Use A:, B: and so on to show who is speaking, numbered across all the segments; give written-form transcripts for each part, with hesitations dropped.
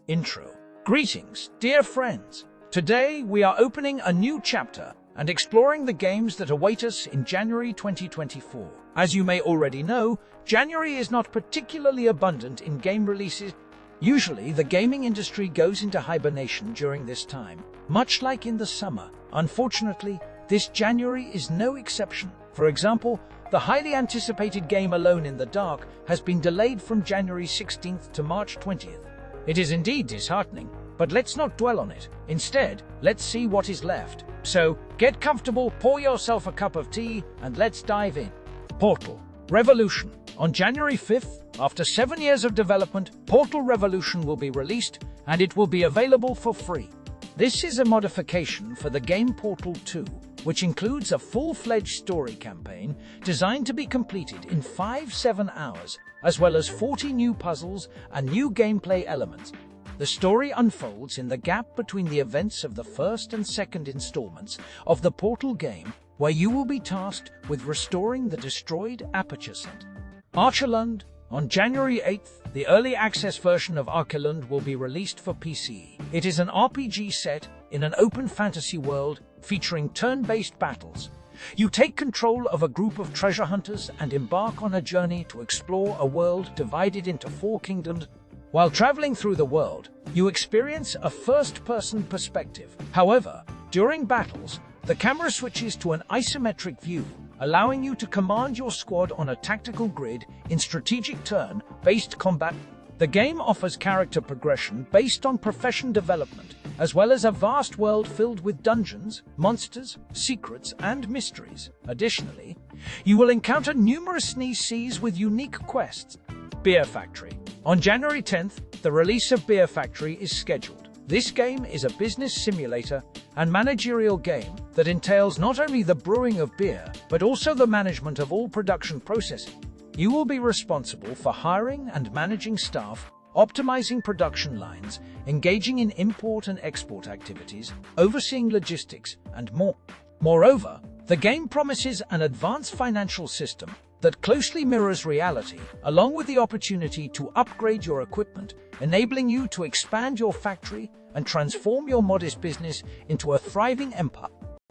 A: Intro. Greetings, dear friends. Today we are opening a new chapter and exploring the games that await us in January 2024. As you may already know, January is not particularly abundant in game releases. Usually, the gaming industry goes into hibernation during this time, much like in the summer. Unfortunately, this January is no exception. For example, the highly anticipated game Alone in the Dark has been delayed from January 16th to March 20th. It is indeed disheartening, but let's not dwell on it. Instead, let's see what is left. So, get comfortable, pour yourself a cup of tea, and let's dive in. Portal Revolution. On January 5th, after 7 years of development, Portal Revolution will be released, and it will be available for free. This is a modification for the game Portal 2, which includes a full-fledged story campaign designed to be completed in 7 hours, as well as 40 new puzzles and new gameplay elements. The story unfolds in the gap between the events of the first and second installments of the Portal game, where you will be tasked with restoring the destroyed Aperture Center. Archaelund. On January 8th, the early access version of Archaelund will be released for PC. It is an RPG set in an open fantasy world featuring turn-based battles. You take control of a group of treasure hunters and embark on a journey to explore a world divided into 4 kingdoms. While traveling through the world, you experience a first-person perspective. However, during battles, the camera switches to an isometric view, allowing you to command your squad on a tactical grid in strategic turn-based combat. The game offers character progression based on profession development, as well as a vast world filled with dungeons, monsters, secrets, and mysteries. Additionally, you will encounter numerous NPCs with unique quests. Beer Factory. On January 10th, the release of Beer Factory is scheduled. This game is a business simulator and managerial game that entails not only the brewing of beer, but also the management of all production processes. You will be responsible for hiring and managing staff, optimizing production lines, engaging in import and export activities, overseeing logistics, and more. Moreover, the game promises an advanced financial system that closely mirrors reality, along with the opportunity to upgrade your equipment, enabling you to expand your factory and transform your modest business into a thriving empire.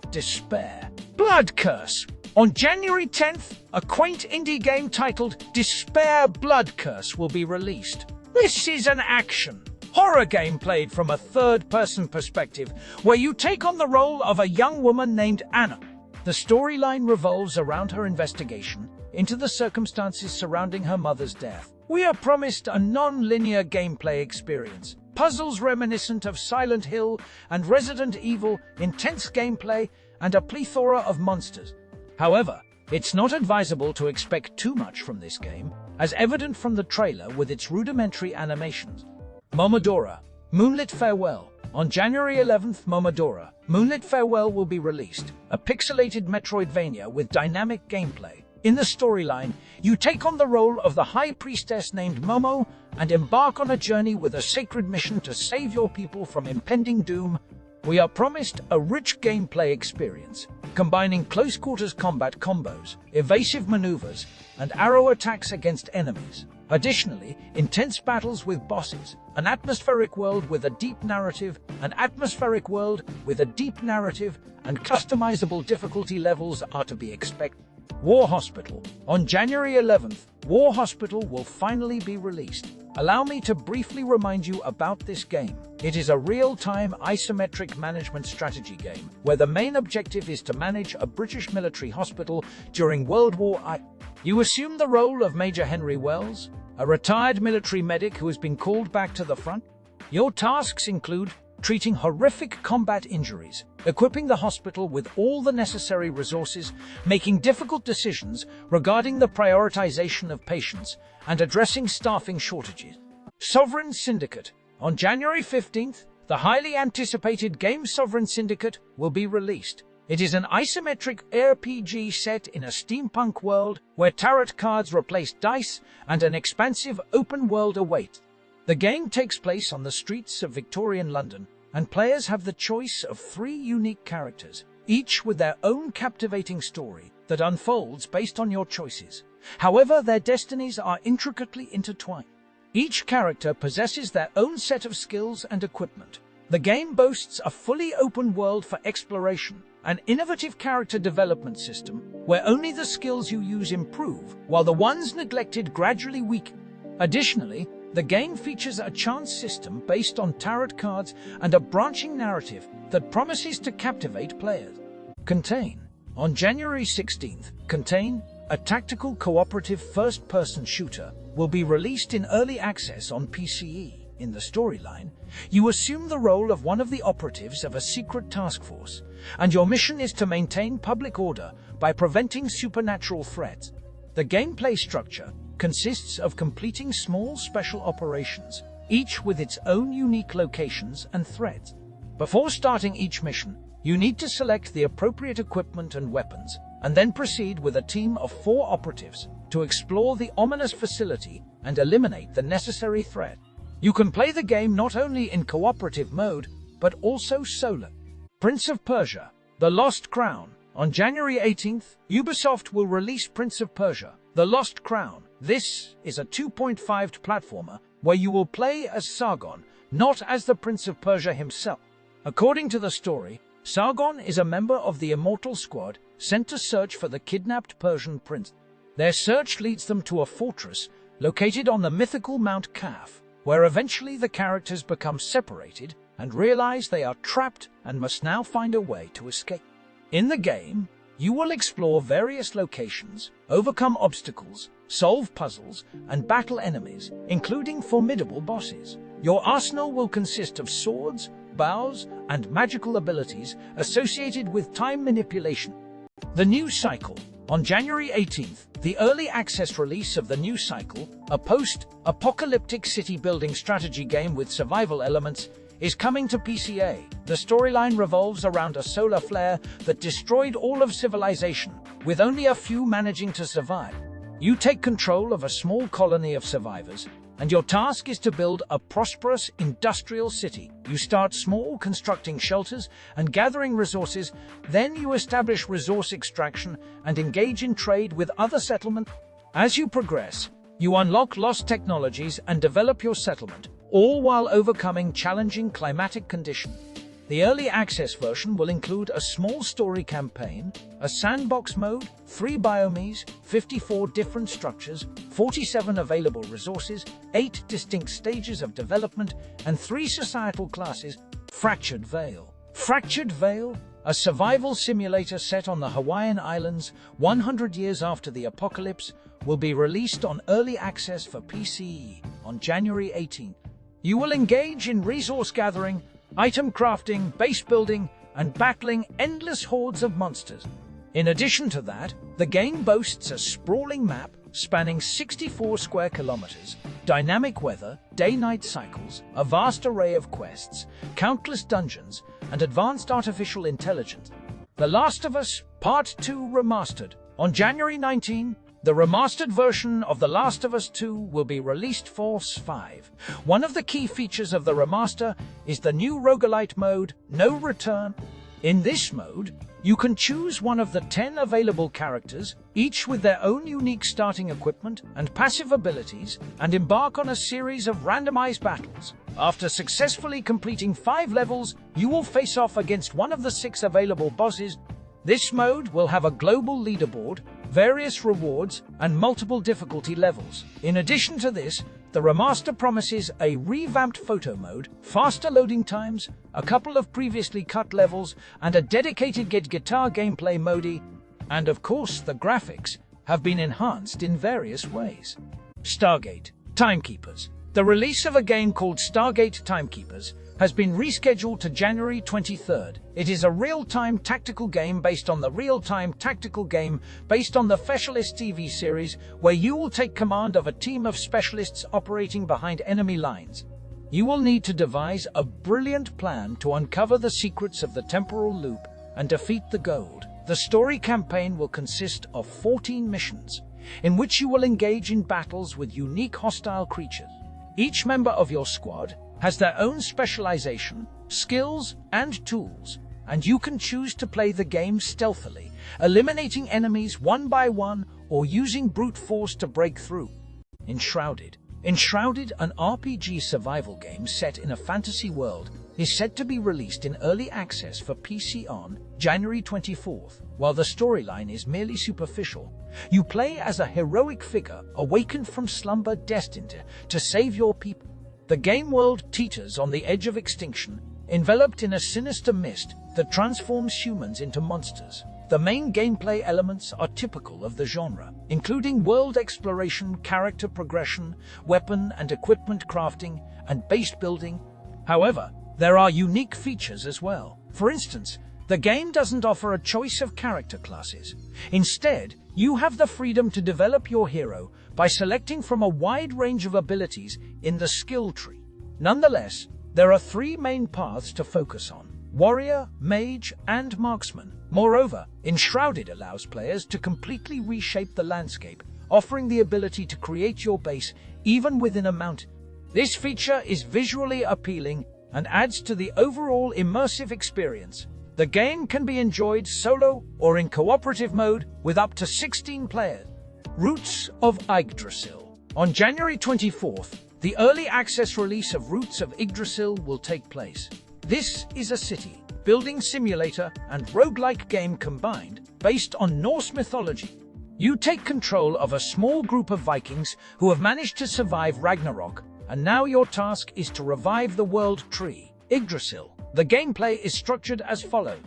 A: Despair. Blood Curse. On January 10th, a quaint indie game titled Despair Blood Curse will be released. This is an action horror game played from a third-person perspective, where you take on the role of a young woman named Anna. The storyline revolves around her investigation into the circumstances surrounding her mother's death. We are promised a non-linear gameplay experience, puzzles reminiscent of Silent Hill and Resident Evil, intense gameplay, and a plethora of monsters. However, it's not advisable to expect too much from this game, as evident from the trailer with its rudimentary animations. Momodora. Moonlit Farewell. On January 11th, Momodora, Moonlit Farewell will be released, a pixelated Metroidvania with dynamic gameplay. In the storyline, you take on the role of the High Priestess named Momo and embark on a journey with a sacred mission to save your people from impending doom. We are promised a rich gameplay experience, combining close-quarters combat combos, evasive maneuvers, and arrow attacks against enemies. Additionally, intense battles with bosses, an atmospheric world with a deep narrative, and customizable difficulty levels are to be expected. War Hospital. On January 11th, War Hospital will finally be released. Allow me to briefly remind you about this game. It is a real-time isometric management strategy game, where the main objective is to manage a British military hospital during World War I. You assume the role of Major Henry Wells, a retired military medic who has been called back to the front. Your tasks include treating horrific combat injuries, equipping the hospital with all the necessary resources, making difficult decisions regarding the prioritization of patients, and addressing staffing shortages. Sovereign Syndicate. On January 15th, the highly anticipated game Sovereign Syndicate will be released. It is an isometric RPG set in a steampunk world where tarot cards replace dice and an expansive open world awaits. The game takes place on the streets of Victorian London, and players have the choice of 3 unique characters, each with their own captivating story that unfolds based on your choices. However, their destinies are intricately intertwined. Each character possesses their own set of skills and equipment. The game boasts a fully open world for exploration, an innovative character development system where only the skills you use improve, while the ones neglected gradually weaken. Additionally, the game features a chance system based on tarot cards and a branching narrative that promises to captivate players. Contain. On January 16th, Contain, a tactical cooperative first-person shooter, will be released in early access on PCE. In the storyline, you assume the role of one of the operatives of a secret task force, and your mission is to maintain public order by preventing supernatural threats. The gameplay structure consists of completing small special operations, each with its own unique locations and threats. Before starting each mission, you need to select the appropriate equipment and weapons, and then proceed with a team of 4 operatives to explore the ominous facility and eliminate the necessary threat. You can play the game not only in cooperative mode, but also solo. Prince of Persia: The Lost Crown. On January 18th, Ubisoft will release Prince of Persia: The Lost Crown. This is a 2.5D platformer where you will play as Sargon, not as the Prince of Persia himself. According to the story, Sargon is a member of the Immortal Squad sent to search for the kidnapped Persian prince. Their search leads them to a fortress located on the mythical Mount Kaf, where eventually the characters become separated and realize they are trapped and must now find a way to escape. In the game, you will explore various locations, overcome obstacles, solve puzzles, and battle enemies, including formidable bosses. Your arsenal will consist of swords, bows, and magical abilities associated with time manipulation. The New Cycle. On January 18th, the early access release of The New Cycle, a post-apocalyptic city-building strategy game with survival elements, is coming to PCA. The storyline revolves around a solar flare that destroyed all of civilization, with only a few managing to survive. You take control of a small colony of survivors, and your task is to build a prosperous industrial city. You start small, constructing shelters and gathering resources, then you establish resource extraction and engage in trade with other settlements. As you progress, you unlock lost technologies and develop your settlement, all while overcoming challenging climatic conditions. The early access version will include a small story campaign, a sandbox mode, 3 biomes, 54 different structures, 47 available resources, 8 distinct stages of development, and 3 societal classes. Fractured Veil. Fractured Veil, a survival simulator set on the Hawaiian Islands 100 years after the apocalypse, will be released on early access for PCE on January 18th. You will engage in resource gathering, item crafting, base building, and battling endless hordes of monsters. In addition to that, the game boasts a sprawling map spanning 64 square kilometers, dynamic weather, day-night cycles, a vast array of quests, countless dungeons, and advanced artificial intelligence. The Last of Us Part 2 Remastered. On January 19, the remastered version of The Last of Us 2 will be released for PS5. One of the key features of the remaster is the new roguelite mode, No Return. In this mode, you can choose one of the 10 available characters, each with their own unique starting equipment and passive abilities, and embark on a series of randomized battles. After successfully completing 5 levels, you will face off against one of the 6 available bosses. This mode will have a global leaderboard, various rewards, and multiple difficulty levels. In addition to this, the remaster promises a revamped photo mode, faster loading times, a couple of previously cut levels, and a dedicated guitar gameplay mode. And of course, the graphics have been enhanced in various ways. Stargate Timekeepers. The release of a game called Stargate Timekeepers has been rescheduled to January 23rd. It is a real-time tactical game based on the real-time tactical game based on the Specialist TV series, where you will take command of a team of specialists operating behind enemy lines. You will need to devise a brilliant plan to uncover the secrets of the temporal loop and defeat the Gold. The story campaign will consist of 14 missions, in which you will engage in battles with unique hostile creatures. Each member of your squad has their own specialization, skills, and tools, and you can choose to play the game stealthily, eliminating enemies one by one or using brute force to break through. Enshrouded. Enshrouded, an RPG survival game set in a fantasy world, is set to be released in early access for PC on January 24th. While the storyline is merely superficial, you play as a heroic figure awakened from slumber destined to save your people. The game world teeters on the edge of extinction, enveloped in a sinister mist that transforms humans into monsters. The main gameplay elements are typical of the genre, including world exploration, character progression, weapon and equipment crafting, and base building. However, there are unique features as well. For instance, the game doesn't offer a choice of character classes. Instead, you have the freedom to develop your hero by selecting from a wide range of abilities in the skill tree. Nonetheless, there are three main paths to focus on: warrior, mage, and marksman. Moreover, Enshrouded allows players to completely reshape the landscape, offering the ability to create your base even within a mountain. This feature is visually appealing and adds to the overall immersive experience. The game can be enjoyed solo or in cooperative mode with up to 16 players. Roots of Yggdrasil. On January 24th, the early access release of Roots of Yggdrasil will take place. This is a city building simulator and roguelike game combined, based on Norse mythology. You take control of a small group of Vikings who have managed to survive Ragnarok, and now your task is to revive the world tree, Yggdrasil. The gameplay is structured as follows.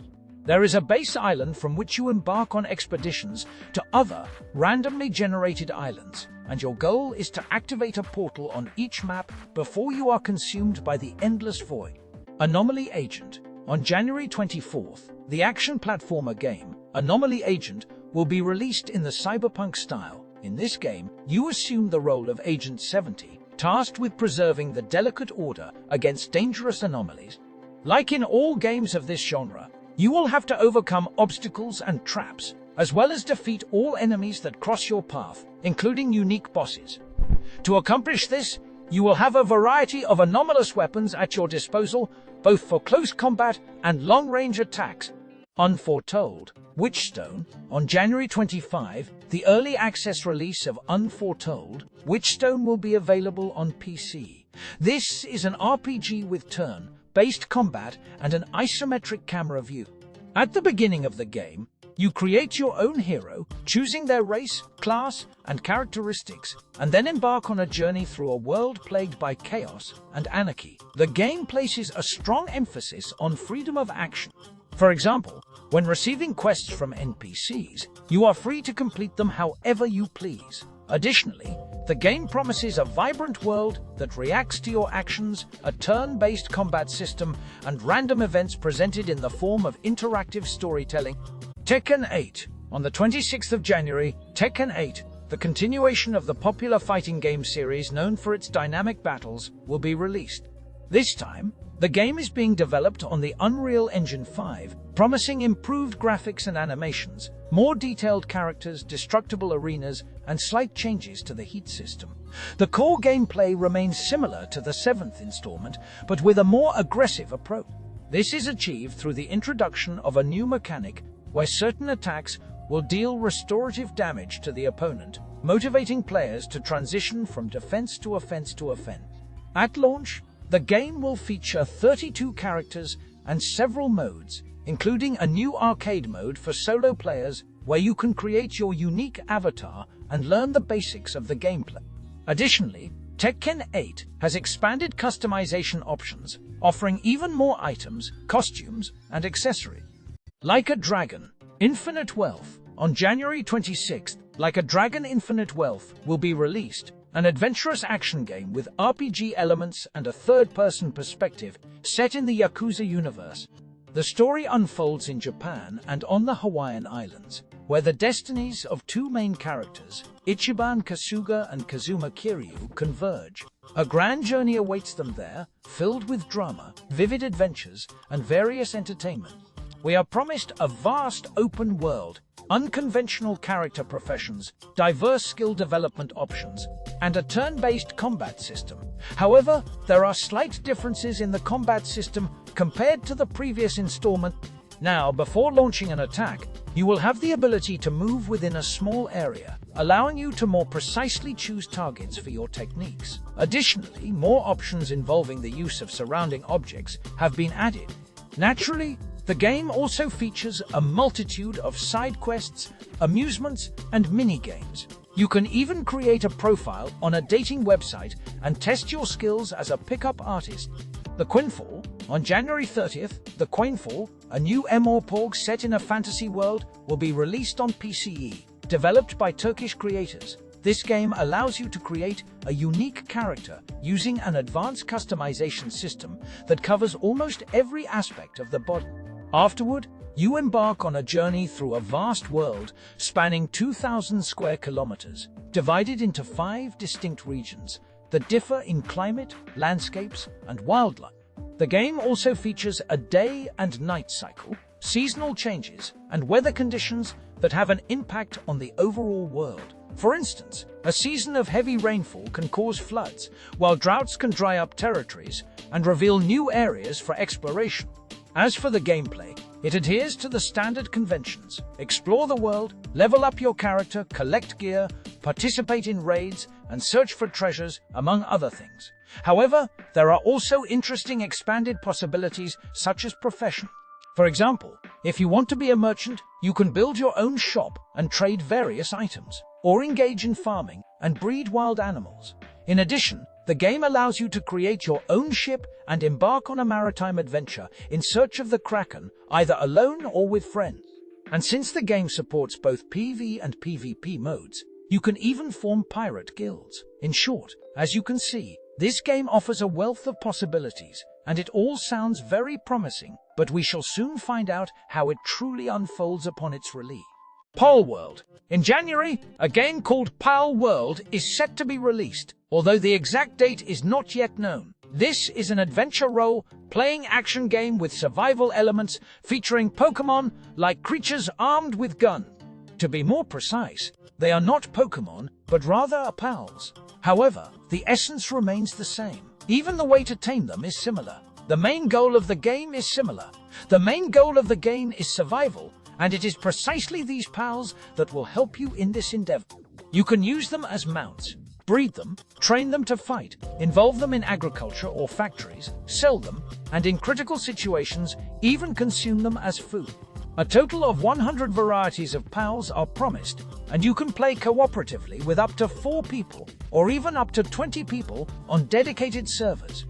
A: There is a base island from which you embark on expeditions to other randomly generated islands, and your goal is to activate a portal on each map before you are consumed by the endless void. Anomaly Agent. On January 24th, the action platformer game, Anomaly Agent, will be released in the cyberpunk style. In this game, you assume the role of Agent 70, tasked with preserving the delicate order against dangerous anomalies. Like in all games of this genre, you will have to overcome obstacles and traps, as well as defeat all enemies that cross your path, including unique bosses. To accomplish this, you will have a variety of anomalous weapons at your disposal, both for close combat and long-range attacks. Unforetold Witchstone. On January 25, the early access release of Unforetold Witchstone will be available on PC. This is an RPG with turn-based combat and an isometric camera view. At the beginning of the game, you create your own hero, choosing their race, class, and characteristics, and then embark on a journey through a world plagued by chaos and anarchy. The game places a strong emphasis on freedom of action. For example, when receiving quests from NPCs, you are free to complete them however you please. Additionally, the game promises a vibrant world that reacts to your actions, a turn-based combat system, and random events presented in the form of interactive storytelling. Tekken 8. On the 26th of January, Tekken 8, the continuation of the popular fighting game series known for its dynamic battles, will be released. This time, the game is being developed on the Unreal Engine 5, promising improved graphics and animations, more detailed characters, destructible arenas, and slight changes to the heat system. The core gameplay remains similar to the 7th installment, but with a more aggressive approach. This is achieved through the introduction of a new mechanic where certain attacks will deal restorative damage to the opponent, motivating players to transition from defense to offense to offense. At launch, the game will feature 32 characters and several modes, including a new arcade mode for solo players where you can create your unique avatar and learn the basics of the gameplay. Additionally, Tekken 8 has expanded customization options, offering even more items, costumes, and accessories. Like a Dragon, Infinite Wealth. On January 26th, Like a Dragon Infinite Wealth will be released, an adventurous action game with RPG elements and a third-person perspective set in the Yakuza universe. The story unfolds in Japan and on the Hawaiian Islands, where the destinies of two main characters, Ichiban Kasuga and Kazuma Kiryu, converge. A grand journey awaits them there, filled with drama, vivid adventures, and various entertainment. We are promised a vast open world, unconventional character professions, diverse skill development options, and a turn-based combat system. However, there are slight differences in the combat system compared to the previous installment. Now, before launching an attack, you will have the ability to move within a small area, allowing you to more precisely choose targets for your techniques. Additionally, more options involving the use of surrounding objects have been added. Naturally, the game also features a multitude of side quests, amusements, and mini-games. You can even create a profile on a dating website and test your skills as a pickup artist. The Quinfall. On January 30th, the Quinfall, a new MMORPG set in a fantasy world, will be released on PCE. Developed by Turkish creators, this game allows you to create a unique character using an advanced customization system that covers almost every aspect of the body. Afterward, you embark on a journey through a vast world spanning 2,000 square kilometers, divided into 5 distinct regions that differ in climate, landscapes, and wildlife. The game also features a day and night cycle, seasonal changes, and weather conditions that have an impact on the overall world. For instance, a season of heavy rainfall can cause floods, while droughts can dry up territories and reveal new areas for exploration. As for the gameplay, it adheres to the standard conventions. Explore the world, level up your character, collect gear, participate in raids, and search for treasures, among other things. However, there are also interesting expanded possibilities such as profession. For example, if you want to be a merchant, you can build your own shop and trade various items, or engage in farming and breed wild animals. In addition, the game allows you to create your own ship and embark on a maritime adventure in search of the Kraken, either alone or with friends. And since the game supports both PvE and PvP modes, you can even form pirate guilds. In short, as you can see, this game offers a wealth of possibilities, and it all sounds very promising, but we shall soon find out how it truly unfolds upon its release. Palworld. In January, a game called Palworld is set to be released, although the exact date is not yet known. This is an adventure role-playing action game with survival elements featuring Pokemon-like creatures armed with guns. To be more precise, they are not Pokemon, but rather pals. However, the essence remains the same. Even the way to tame them is similar. The main goal of the game is similar. The main goal of the game is survival, and it is precisely these pals that will help you in this endeavor. You can use them as mounts, breed them, train them to fight, involve them in agriculture or factories, sell them, and in critical situations, even consume them as food. A total of 100 varieties of pals are promised, and you can play cooperatively with up to 4 people, or even up to 20 people on dedicated servers.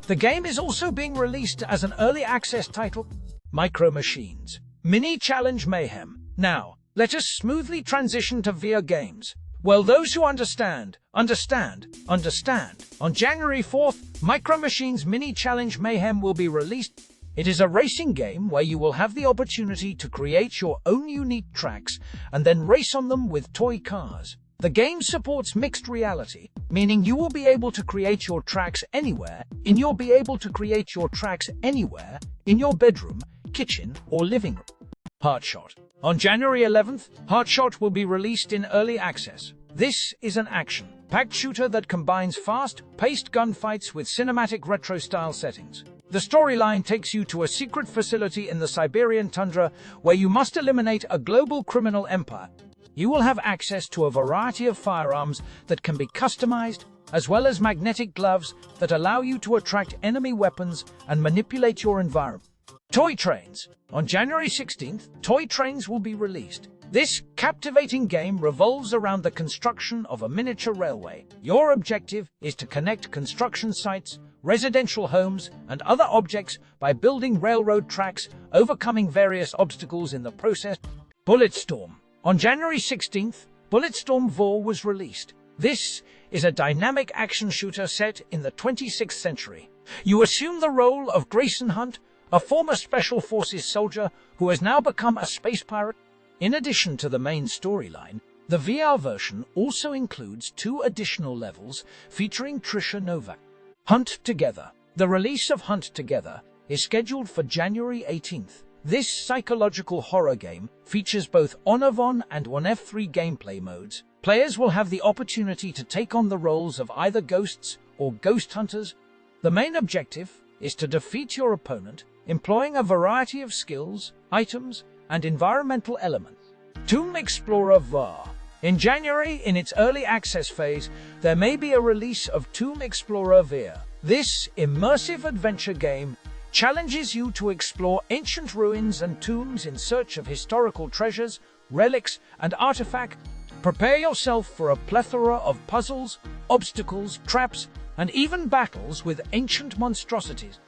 A: The game is also being released as an early access title, Micro Machines. Mini Challenge Mayhem. Now, let us smoothly transition to VR games. Well, those who understand. On January 4th, Micro Machines Mini Challenge Mayhem will be released. It is a racing game where you will have the opportunity to create your own unique tracks and then race on them with toy cars. The game supports mixed reality, meaning you will be able to create your tracks anywhere in your bedroom, kitchen, or living room. HEARTSHOT. On January 11th, HEARTSHOT will be released in early access. This is an action-packed shooter that combines fast-paced gunfights with cinematic retro-style settings. The storyline takes you to a secret facility in the Siberian tundra where you must eliminate a global criminal empire. You will have access to a variety of firearms that can be customized, as well as magnetic gloves that allow you to attract enemy weapons and manipulate your environment. Toy Trains. On January 16th, Toy Trains will be released. This captivating game revolves around the construction of a miniature railway. Your objective is to connect construction sites, residential homes, and other objects by building railroad tracks, overcoming various obstacles in the process. Bulletstorm. On January 16th, Bulletstorm 4 was released. This is a dynamic action shooter set in the 26th century. You assume the role of Grayson Hunt, a former Special Forces soldier who has now become a space pirate. In addition to the main storyline, the VR version also includes 2 additional levels featuring Trisha Novak. Hunt Together. The release of Hunt Together is scheduled for January 18th. This psychological horror game features both on-F1 and on-F3 gameplay modes. Players will have the opportunity to take on the roles of either ghosts or ghost hunters. The main objective is to defeat your opponent, employing a variety of skills, items, and environmental elements. Tomb Explorer VR. In January, in its early access phase, there may be a release of Tomb Explorer VR. This immersive adventure game challenges you to explore ancient ruins and tombs in search of historical treasures, relics, and artifacts. Prepare yourself for a plethora of puzzles, obstacles, traps, and even battles with ancient monstrosities.